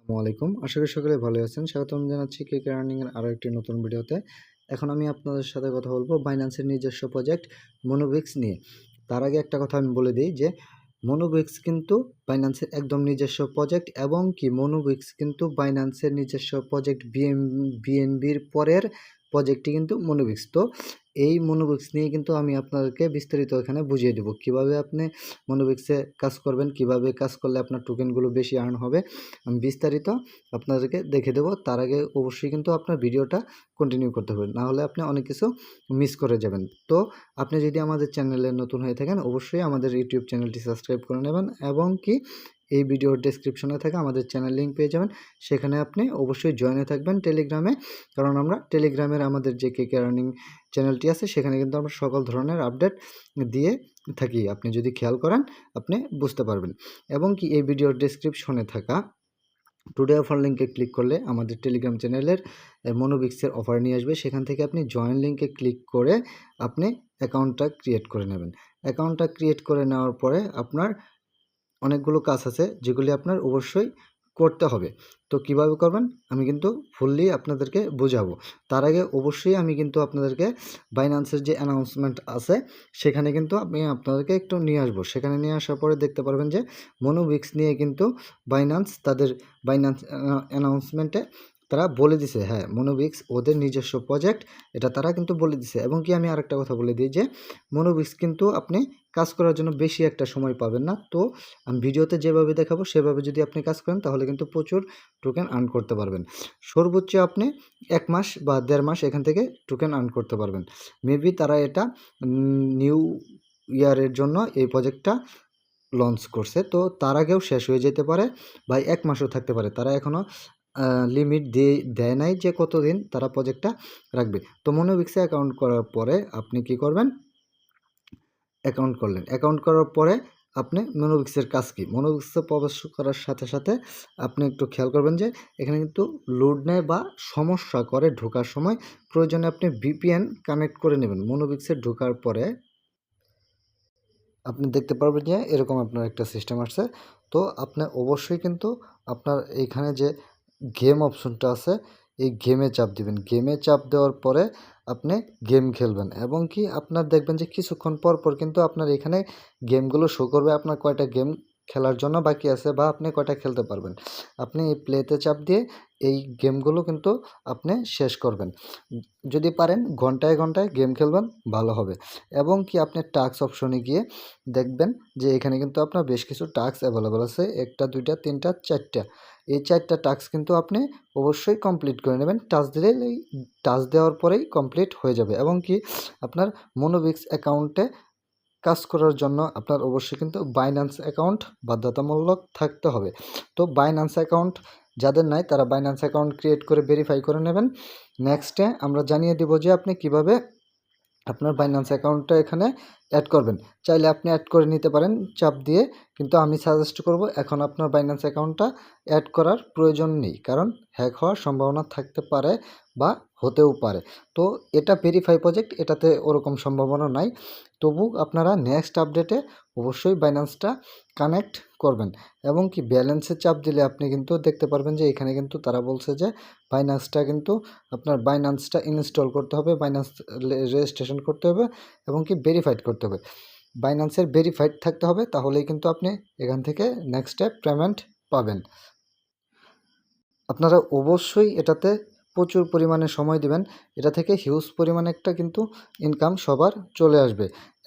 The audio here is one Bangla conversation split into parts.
আসসালামু আলাইকুম। আশা করি সকলে ভালো আছেন। স্বাগতম জানাচ্ছি কেকে আর্নিং এর আরো একটি নতুন ভিডিওতে। এখন আমি আপনাদের সাথে কথা বলবো বাইন্যান্সের নিজস্ব প্রজেক্ট মনোবিক্স নিয়ে। তার আগে একটা কথা আমি বলে দেই যে মনোবিক্স কিন্তু বাইন্যান্সের একদম নিজস্ব প্রজেক্ট এবং কি মনোবিক্স কিন্তু বাইন্যান্সের নিজস্ব প্রজেক্ট বিএনবির পরের প্রজেক্টটি কিন্তু মনোবিক্স। তো এই মনোবিক্স নিয়ে কিন্তু আমি আপনাদেরকে বিস্তারিত এখানে বুঝিয়ে দেব কিভাবে আপনি মনোবিক্সে কাজ করবেন, কিভাবে কাজ করলে আপনার টোকেনগুলো বেশি আর্ন হবে আমি বিস্তারিত আপনাদেরকে দেখে দেবো। তার আগে অবশ্যই কিন্তু আপনার ভিডিওটা কন্টিনিউ করতে হবে, না হলে আপনি অনেক কিছু মিস করে যাবেন। তো আপনি যদি আমাদের চ্যানেলে নতুন হয়ে থাকেন অবশ্যই আমাদের ইউটিউব চ্যানেলটি সাবস্ক্রাইব করে নেবেন এবং কি এই ভিডিওর ডেসক্রিপশনে থাকে আমাদের চ্যানেল লিঙ্ক পেয়ে যাবেন। সেখানে আপনি অবশ্যই জয়েনে থাকবেন টেলিগ্রামে, কারণ আমরা টেলিগ্রামের আমাদের যে কেকে আর্নিং চ্যানেলটি আছে সেখানে কিন্তু আমরা সকল ধরনের আপডেট দিয়ে থাকি। আপনি যদি খেয়াল করেন আপনি বুঝতে পারবেন। এবং কি এই ভিডিওর ডেসক্রিপশনে থাকা টুডে অফার লিঙ্কে ক্লিক করলে আমাদের টেলিগ্রাম চ্যানেলের মনোবিক্সের অফার নিয়ে আসবে। সেখান থেকে আপনি জয়েন লিঙ্কে ক্লিক করে আপনি অ্যাকাউন্টটা ক্রিয়েট করে নেবেন। অ্যাকাউন্টটা ক্রিয়েট করে নেওয়ার পরে আপনার অনেকগুলো কাজ আছে যেগুলি আপনার অবশ্যই করতে হবে। তো কিভাবে করবেন আমি কিন্তু ফুললি আপনাদেরকে বোঝাবো। তার আগে অবশ্যই আমি কিন্তু আপনাদেরকে বাইন্যান্সের যে অ্যানাউন্সমেন্ট আছে সেখানে কিন্তু আমি আপনাদেরকে একটু নিয়ে আসবো। সেখানে নিয়ে আসার পরে দেখতে পারবেন যে মনোবিক্স নিয়ে কিন্তু বাইন্যান্স তাদের বাইন্যান্স অ্যানাউন্সমেন্টে তারা বলে দিছে, হ্যাঁ মনোবিক্স ওদের নিজস্ব প্রজেক্ট, এটা তারা কিন্তু বলে দিছে। এবং কি আমি আরেকটা কথা বলে দিই যে মনোবিক্স কিন্তু আপনি কাজ করার জন্য বেশি একটা সময় পাবেন না। তো আমি ভিডিওতে যেভাবে দেখাবো সেভাবে যদি আপনি কাজ করেন তাহলে কিন্তু প্রচুর টোকেন আর্ন করতে পারবেন। সর্বোচ্চ আপনি 1 মাস বা 1.5 মাস এখান থেকে টোকেন আর্ন করতে পারবেন। মেবি তারা এটা নিউ ইয়ারের জন্য এই প্রজেক্টটা লঞ্চ করছে। তো তার আগেও শেষ হয়ে যেতে পারে বা 1 মাসও থাকতে পারে। তারা এখনও লিমিট দেয় নাই যে কতদিন তারা প্রজেক্টটা রাখবে। তো মনোবিক্সে অ্যাকাউন্ট করার পরে আপনি কি করবেন, অ্যাকাউন্ট করলেন। অ্যাকাউন্ট করার পরে আপনি মনোবিক্সের কাজ কি, মনোবিক্সে প্রবেশ করার সাথে সাথে আপনি একটু খেয়াল করবেন যে এখানে কিন্তু লোড নেয় বা সমস্যা করে ঢোকার সময়। প্রয়োজনে আপনি ভিপিএন কানেক্ট করে নেবেন। মনোবিক্সে ঢোকার পরে আপনি দেখতে পারবেন যে এরকম আপনার একটা সিস্টেম আসছে। তো আপনি অবশ্যই কিন্তু আপনার এইখানে যে গেম অপশনটা আছে এই গেমে চাপ দিবেন। গেমে চাপ দেওয়ার পরে আপনি গেম খেলবেন এবং কি আপনার দেখবেন যে কিছুক্ষণ পর পর কিন্তু আপনার এখানে গেমগুলো শো করবে আপনার কয়টা গেম খেলার জন্য বাকি আছে বা আপনি কয়টা খেলতে পারবেন। আপনি এই প্লেতে চাপ দিয়ে এই গেমগুলো কিন্তু আপনি শেষ করবেন। যদি পারেন ঘন্টায় ঘন্টায় গেম খেলবেন ভালো হবে। এবং কি আপনি টাস্ক অপশনে গিয়ে দেখবেন যে এখানে কিন্তু আপনার বেশ কিছু টাস্ক অ্যাভেলেবল আছে। 1টা 2টা 3টা 4টা। এই 4টা টাস্ক কিন্তু আপনি অবশ্যই কমপ্লিট করে নেবেন। টাস্ক দেওয়ার পরেই কমপ্লিট হয়ে যাবে। এবং কি আপনার মনোবিক্স অ্যাকাউন্টে কাজ করার জন্য আপনার অবশ্যই কিন্তু বাইন্যান্স অ্যাকাউন্ট বাধ্যতামূলক থাকতে হবে। তো বাইন্যান্স অ্যাকাউন্ট যাদের নাই তারা বাইন্যান্স অ্যাকাউন্ট ক্রিয়েট করে ভেরিফাই করে নেবেন। নেক্সটে আমরা জানিয়ে দেব যে আপনি কিভাবে আপনার বাইন্যান্স অ্যাকাউন্টটা এখানে অ্যাড করবেন। চাইলে আপনি অ্যাড করে নিতে পারেন চাপ দিয়ে, কিন্তু আমি সাজেস্ট করব এখন আপনার বাইন্যান্স অ্যাকাউন্টটা অ্যাড করার প্রয়োজন নেই, কারণ হ্যাক হওয়ার সম্ভাবনা থাকতে পারে বা হতেও পারে। তো এটা ভেরিফাই প্রজেক্ট, এটাতে ওরকম সম্ভাবনা নাই। তবু আপনারা নেক্সট আপডেটে অবশ্যই বাইন্যান্সটা কানেক্ট করবেন। এবং কি ব্যালেন্সে চাপ দিলে আপনি কিন্তু দেখতে পারবেন যে এখানে কিন্তু তারা বলছে যে বাইন্যান্সটা কিন্তু আপনার বাইন্যান্সটা ইনস্টল করতে হবে, বাইন্যান্স রেজিস্ট্রেশন করতে হবে এবং কি ভেরিফাইড করতে হবে। বাইন্যান্সের ভেরিফাইড থাকতে হবে, তাহলেই কিন্তু আপনি এখান থেকে নেক্সট স্টেপ পেমেন্ট পাবেন। আপনারা অবশ্যই এটাতে প্রচুর পরিমাণে সময় দিবেন। এটা থেকে হিউজ পরিমাণে একটা কিন্তু ইনকাম সবার চলে আসবে।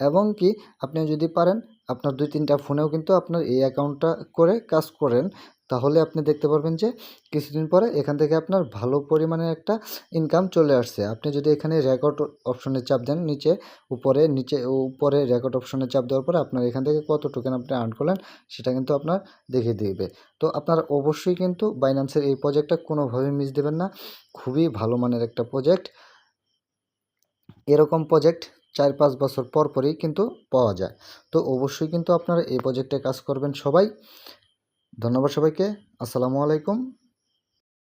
এবং কি আপনি যদি পারেন আপনার 2-3টা ফোনেও কিন্তু আপনার এই অ্যাকাউন্টটা করে কাজ করেন, তাহলে আপনি দেখতে পারবেন যে কিছুদিন পরে এখান থেকে আপনার ভালো পরিমাণে একটা ইনকাম চলে আসছে। আপনি যদি এখানে রেকর্ড অপশনে চাপ দেন উপরে রেকর্ড অপশনে চাপ দেওয়ার পরে আপনার এখান থেকে কত টোকেন আপনি আর্ন করলেন সেটা কিন্তু আপনার দেখিয়ে দিবে। তো আপনারা অবশ্যই কিন্তু বাইন্যান্সের এই প্রজেক্টটা কোনোভাবে মিস দেবেন না। খুবই ভালো মানের একটা প্রজেক্ট। এরকম প্রজেক্ট 4-5 বছর পর পরই কিন্তু পাওয়া যায়। তো অবশ্যই কিন্তু আপনারা এই প্রজেক্টে কাজ করবেন সবাই। ধন্যবাদ সবাইকে। আসসালামু আলাইকুম।